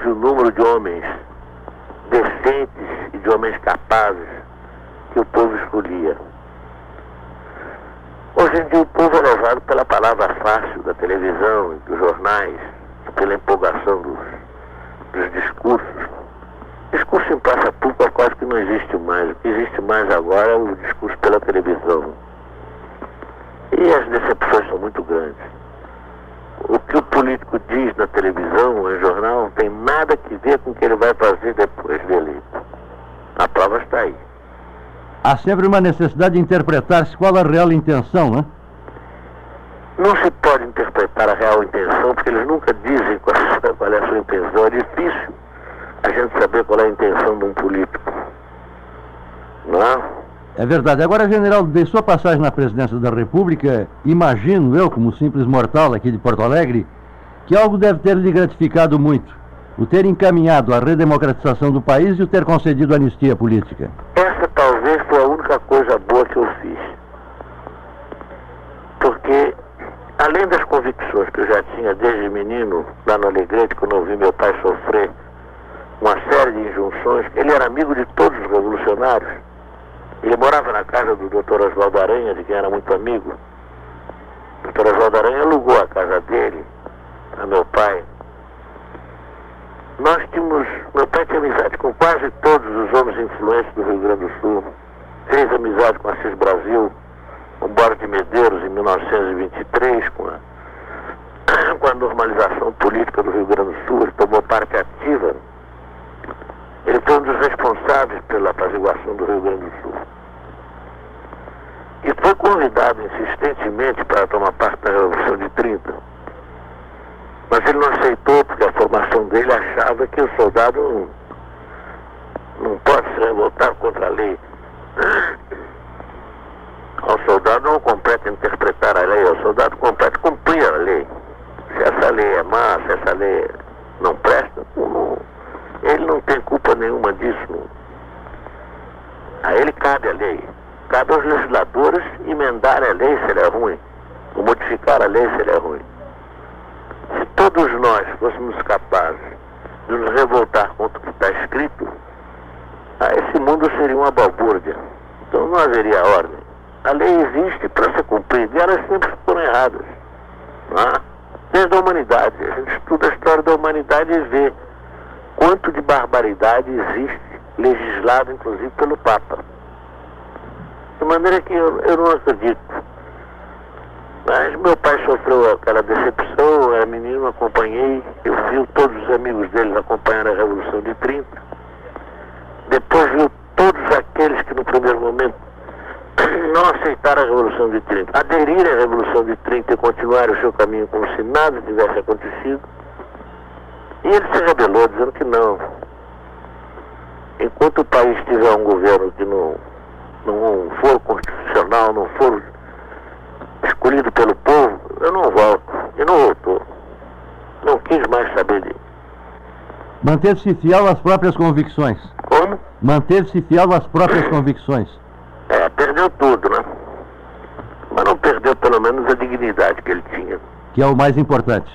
o número de homens decentes e de homens capazes que o povo escolhia. Hoje em dia o povo é levado pela palavra fácil da televisão e dos jornais, pela empolgação dos discursos. Discurso em praça pública quase que não existe mais. O que existe mais agora é o discurso pela televisão. E as decepções são muito grandes. O que o político diz na televisão ou em jornal não tem nada que ver com o que ele vai fazer depois de eleito. A prova está aí. Há sempre uma necessidade de interpretar-se qual a real intenção, né? Não se pode interpretar a real intenção, porque eles nunca dizem qual é a sua intenção. É difícil a gente saber qual é a intenção de um político. Não é? É verdade. Agora, general, de sua passagem na presidência da República, imagino eu, como simples mortal aqui de Porto Alegre, que algo deve ter lhe gratificado muito. O ter encaminhado a redemocratização do país e o ter concedido anistia política. Essa talvez foi a única coisa boa que eu fiz. Porque, além das convicções que eu já tinha desde menino, lá no Alegrete, quando eu vi meu pai sofrer uma série de injunções, ele era amigo de todos os revolucionários. Ele morava na casa do Dr. Oswaldo Aranha, de quem era muito amigo. O Dr. Oswaldo Aranha alugou a casa dele a meu pai. Meu pai tinha amizade com quase todos os homens influentes do Rio Grande do Sul. Fez amizade com Assis Brasil, com Borges de Medeiros em 1923, com a normalização política do Rio Grande do Sul. Ele tomou parte ativa. Ele foi um dos responsáveis pela apaziguação do Rio Grande do Sul. E foi convidado insistentemente para tomar parte da Revolução de 30. Mas ele não aceitou, porque a formação dele achava que o soldado não pode se revoltar contra a lei. Ao soldado não compete interpretar a lei, ao soldado compete cumprir a lei. Se essa lei é má, se essa lei não presta, ele não tem culpa nenhuma disso. A ele cabe a lei. Cabe aos legisladores emendar a lei se ela é ruim, ou modificar a lei se ela é ruim. Se todos nós fôssemos capazes de nos revoltar contra o que está escrito, esse mundo seria uma balbúrdia. Então não haveria ordem. A lei existe para ser cumprida e elas sempre foram erradas. Desde a humanidade. A gente estuda a história da humanidade e vê quanto de barbaridade existe, legislado inclusive pelo Papa. De maneira que eu não acredito. Mas meu pai sofreu aquela decepção, eu era menino, acompanhei, eu vi todos os amigos deles acompanhar a Revolução de 30. Depois vi todos aqueles que no primeiro momento não aceitaram a Revolução de 30, aderirem à Revolução de 30 e continuarem o seu caminho como se nada tivesse acontecido. E ele se rebelou, dizendo que não. Enquanto o país tiver um governo que não for constitucional, não for escolhido pelo povo, eu não volto. E não voltou. Não quis mais saber dele. Manteve-se fiel às próprias convicções. Como? Manteve-se fiel às próprias convicções. Perdeu tudo, né? Mas não perdeu pelo menos a dignidade que ele tinha. Que é o mais importante.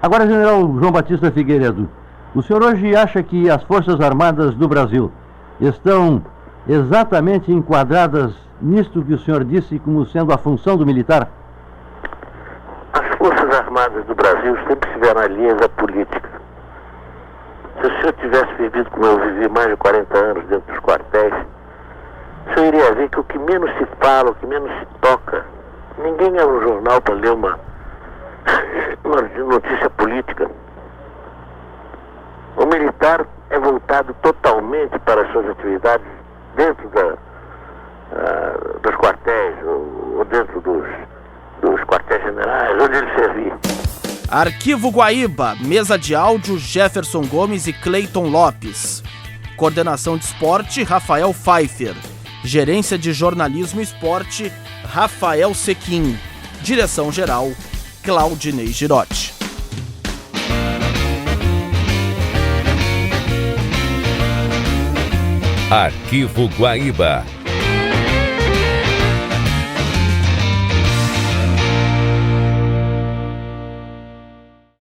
Agora, general João Batista Figueiredo, o senhor hoje acha que as Forças Armadas do Brasil estão exatamente enquadradas nisto que o senhor disse como sendo a função do militar? As Forças Armadas do Brasil sempre estiveram alheias à política. Se o senhor tivesse vivido como eu vivi mais de 40 anos dentro dos quartéis, o senhor iria ver que o que menos se fala, o que menos se toca, ninguém abre um jornal para ler uma notícia política. O militar é voltado totalmente para as suas atividades dentro dos quartéis, ou dentro dos quartéis generais, onde ele servir. Arquivo Guaíba, mesa de áudio Jefferson Gomes e Cleiton Lopes. Coordenação de esporte Rafael Pfeiffer. Gerência de jornalismo e esporte Rafael Sequim. Direção geral Claudinei Girotti. Arquivo Guaíba.